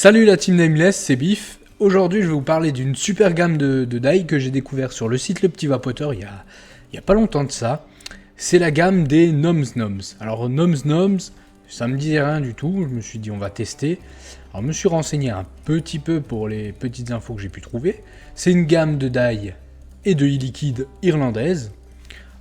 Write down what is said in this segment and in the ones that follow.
Salut la team Nameless, c'est Biff. Aujourd'hui, je vais vous parler d'une super gamme de die que j'ai découvert sur le site Le Petit Vapoteur il y a pas longtemps de ça. C'est la gamme des Noms Noms. Alors Noms, ça me disait rien du tout. Je me suis dit on va tester. Alors je me suis renseigné un petit peu pour les petites infos que j'ai pu trouver. C'est une gamme de die et de e-liquide irlandaise.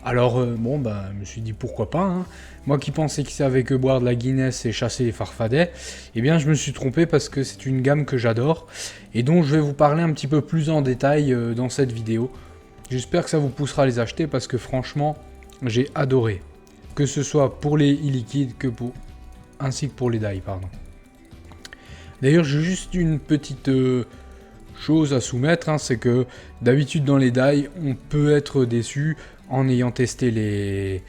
Alors je me suis dit pourquoi pas, hein. Moi qui pensais qu'ils savaient que boire de la Guinness et chasser les farfadets, eh bien je me suis trompé parce que c'est une gamme que j'adore et dont je vais vous parler un petit peu plus en détail dans cette vidéo. J'espère que ça vous poussera à les acheter parce que franchement j'ai adoré, que ce soit pour les e-liquides ainsi que pour les die, pardon. D'ailleurs j'ai juste une petite chose à soumettre, hein, c'est que d'habitude dans les die on peut être déçu en ayant testé les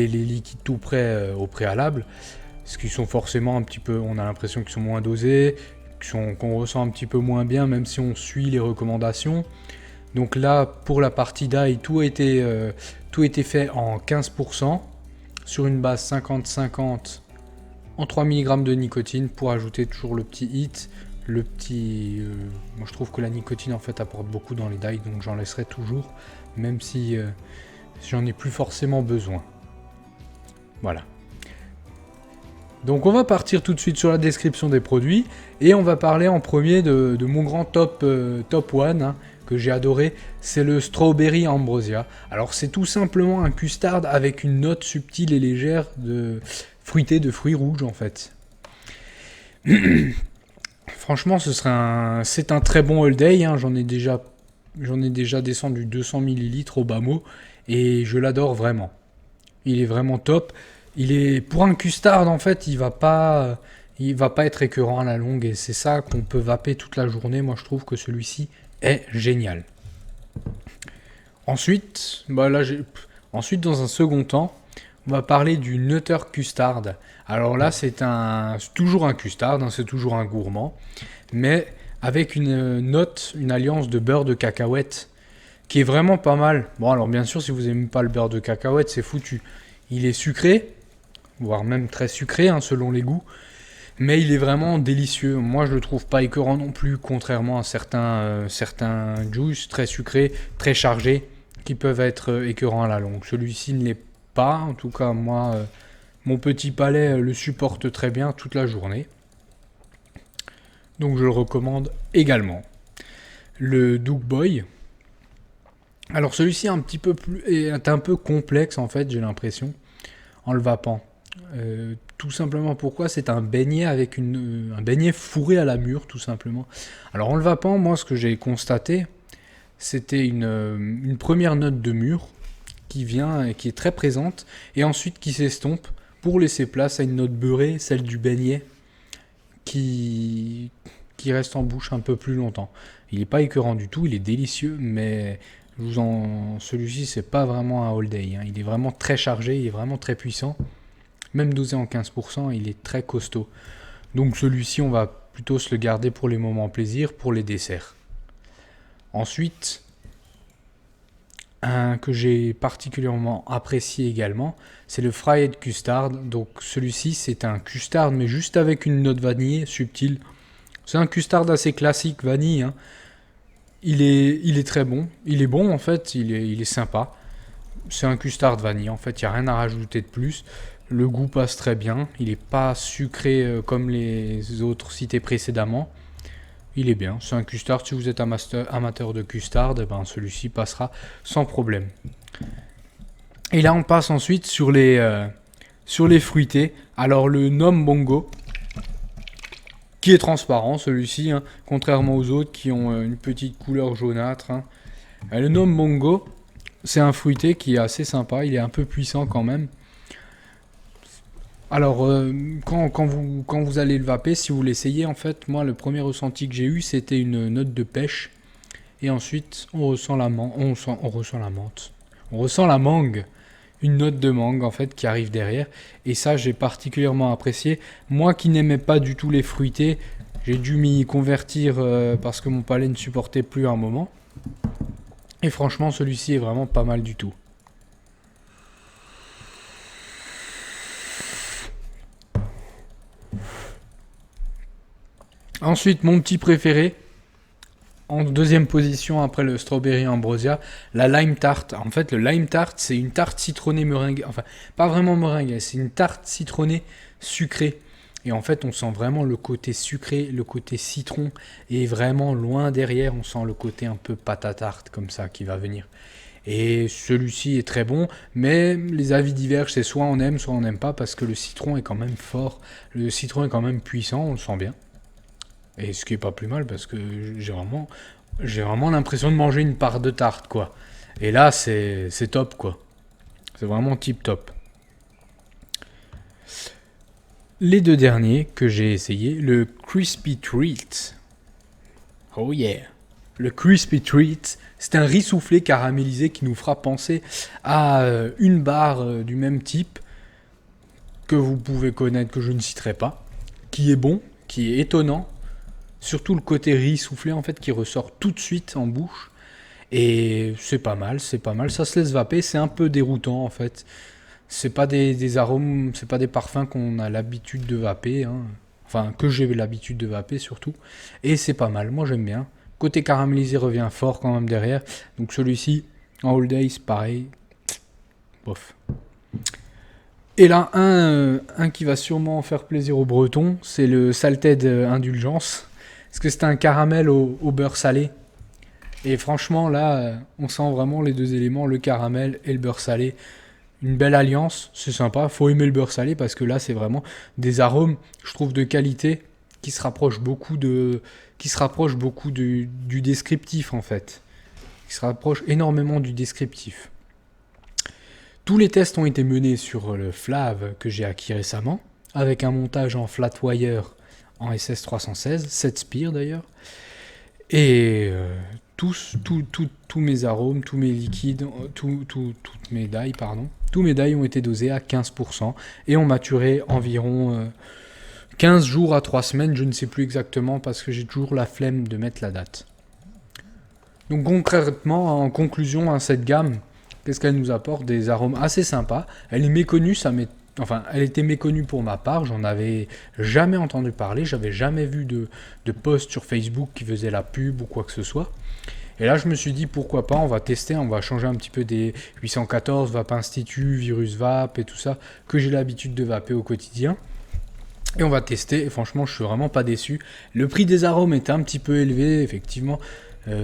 liquides tout prêts au préalable, parce qu'ils sont forcément un petit peu, on a l'impression qu'ils sont moins dosés, qu'on ressent un petit peu moins bien même si on suit les recommandations. Donc là pour la partie die tout a été fait en 15% sur une base 50-50 en 3 mg de nicotine pour ajouter toujours le petit hit. Moi je trouve que la nicotine en fait apporte beaucoup dans les die, donc j'en laisserai toujours, même si j'en ai plus forcément besoin. Voilà. Donc on va partir tout de suite sur la description des produits, et on va parler en premier de mon grand top 1, hein, que j'ai adoré, c'est le Strawberry Ambrosia. Alors c'est tout simplement un custard avec une note subtile et légère de fruité de fruits rouges en fait. Franchement, c'est un très bon all day, hein. J'en ai déjà descendu 200 ml au bas mot et je l'adore vraiment. Il est vraiment top. Pour un custard en fait, il va pas être écœurant à la longue et c'est ça qu'on peut vaper toute la journée. Moi, je trouve que celui-ci est génial. Ensuite, dans un second temps, on va parler du Nutter Custard. Alors là, c'est toujours un custard, hein, c'est toujours un gourmand, mais avec une alliance de beurre de cacahuète qui est vraiment pas mal. Bon, alors bien sûr, si vous n'aimez pas le beurre de cacahuète, c'est foutu. Il est sucré, voire même très sucré, hein, selon les goûts, mais il est vraiment délicieux. Moi, je le trouve pas écœurant non plus, contrairement à certains juice très sucrés, très chargés, qui peuvent être écœurants à la longue. Celui-ci ne l'est pas, en tout cas, moi, mon petit palais le supporte très bien toute la journée. Donc, je le recommande également. Le Duke Boy. Alors, celui-ci est un peu complexe, en fait, j'ai l'impression, en le vapant. Tout simplement pourquoi c'est un beignet avec un beignet fourré à la mûre, tout simplement. Alors en le vapant, moi ce que j'ai constaté, c'était une première note de mûre qui vient et qui est très présente, et ensuite qui s'estompe pour laisser place à une note beurrée, celle du beignet, qui reste en bouche un peu plus longtemps. Il n'est pas écœurant du tout, il est délicieux, mais celui-ci c'est pas vraiment un all day, hein. Il est vraiment très chargé, il est vraiment très puissant. Même dosé en 15%, il est très costaud. Donc celui-ci, on va plutôt se le garder pour les moments plaisir, pour les desserts. Ensuite, un que j'ai particulièrement apprécié également, c'est le Fried Custard. Donc celui-ci, c'est un custard, mais juste avec une note vanille subtile. C'est un custard assez classique vanille, hein. Il est très bon. Il est bon en fait, il est sympa. C'est un custard vanille, en fait, il n'y a rien à rajouter de plus. Le goût passe très bien, il n'est pas sucré comme les autres cités précédemment. Il est bien, c'est un custard, si vous êtes amateur de custard, ben celui-ci passera sans problème. Et là on passe ensuite sur les fruités. Alors le Nom Bongo, qui est transparent celui-ci, hein, contrairement aux autres qui ont une petite couleur jaunâtre, hein. Le Nom Bongo, c'est un fruité qui est assez sympa, il est un peu puissant quand même. Alors, quand vous allez le vaper, si vous l'essayez, en fait, moi, le premier ressenti que j'ai eu, c'était une note de pêche. Et ensuite, on ressent la menthe. On ressent la mangue. Une note de mangue, en fait, qui arrive derrière. Et ça, j'ai particulièrement apprécié. Moi qui n'aimais pas du tout les fruités, j'ai dû m'y convertir parce que mon palais ne supportait plus à un moment. Et franchement, celui-ci est vraiment pas mal du tout. Ensuite, mon petit préféré, en deuxième position après le Strawberry Ambrosia, la Lime Tart. En fait, le Lime Tart, c'est une tarte citronnée meringue. Enfin, pas vraiment meringue, c'est une tarte citronnée sucrée. Et en fait, on sent vraiment le côté sucré, le côté citron. Et vraiment, loin derrière, on sent le côté un peu pâte à tarte, comme ça, qui va venir. Et celui-ci est très bon, mais les avis divergent, c'est soit on n'aime pas, parce que le citron est quand même fort. Le citron est quand même puissant, on le sent bien. Et ce qui est pas plus mal, parce que j'ai vraiment l'impression de manger une part de tarte, quoi. Et là, c'est top, quoi. C'est vraiment tip top. Les deux derniers que j'ai essayé, le Crispy Treat. Oh yeah. Le Crispy Treat, c'est un riz soufflé caramélisé qui nous fera penser à une barre du même type que vous pouvez connaître, que je ne citerai pas, qui est bon, qui est étonnant. Surtout le côté riz soufflé en fait qui ressort tout de suite en bouche. Et c'est pas mal, c'est pas mal. Ça se laisse vaper, c'est un peu déroutant en fait. C'est pas des arômes, c'est pas des parfums qu'on a l'habitude de vaper, hein. Enfin, que j'ai l'habitude de vaper surtout. Et c'est pas mal, moi j'aime bien. Côté caramélisé revient fort quand même derrière. Donc celui-ci, en All Days, pareil. Bof. Et là, un qui va sûrement faire plaisir aux Bretons, c'est le Salted Indulgence. Parce que c'est un caramel au beurre salé. Et franchement, là, on sent vraiment les deux éléments, le caramel et le beurre salé. Une belle alliance, c'est sympa. Faut aimer le beurre salé parce que là, c'est vraiment des arômes, je trouve, de qualité qui se rapprochent beaucoup du descriptif en fait. Qui se rapprochent énormément du descriptif. Tous les tests ont été menés sur le Flav que j'ai acquis récemment, avec un montage en flat wire en SS316, 7 spires d'ailleurs. Et tous mes arômes, tous mes liquides, toutes mes dailles, pardon, tous mes dailles ont été dosés à 15% et ont maturé environ 15 jours à 3 semaines, je ne sais plus exactement parce que j'ai toujours la flemme de mettre la date. Donc concrètement, en conclusion à cette gamme, qu'est-ce qu'elle nous apporte? Des arômes assez sympas. Elle est méconnue, elle était méconnue pour ma part, j'en avais jamais entendu parler, j'avais jamais vu de post sur Facebook qui faisait la pub ou quoi que ce soit. Et là, je me suis dit, pourquoi pas, on va tester, on va changer un petit peu des 814, Vape Institut, Virus Vape et tout ça, que j'ai l'habitude de vaper au quotidien. Et on va tester, et franchement, je suis vraiment pas déçu. Le prix des arômes est un petit peu élevé, effectivement.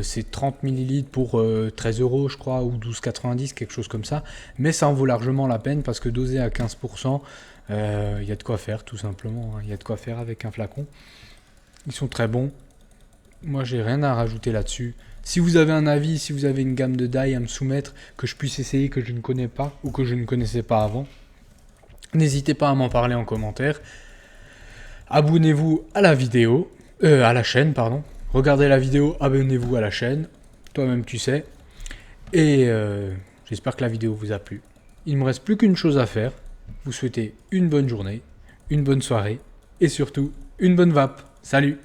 C'est 30 ml pour 13 €, je crois, ou 12,90, quelque chose comme ça. Mais ça en vaut largement la peine parce que dosé à 15%, y a de quoi faire, tout simplement. Il y a de quoi faire avec un flacon. Ils sont très bons. Moi, j'ai rien à rajouter là-dessus. Si vous avez un avis, si vous avez une gamme de die à me soumettre, que je puisse essayer, que je ne connais pas, ou que je ne connaissais pas avant, n'hésitez pas à m'en parler en commentaire. Abonnez-vous à la vidéo, à la chaîne, pardon. Regardez la vidéo, abonnez-vous à la chaîne. Toi-même, tu sais. Et j'espère que la vidéo vous a plu. Il ne me reste plus qu'une chose à faire. Vous souhaiter une bonne journée, une bonne soirée et surtout une bonne vape. Salut!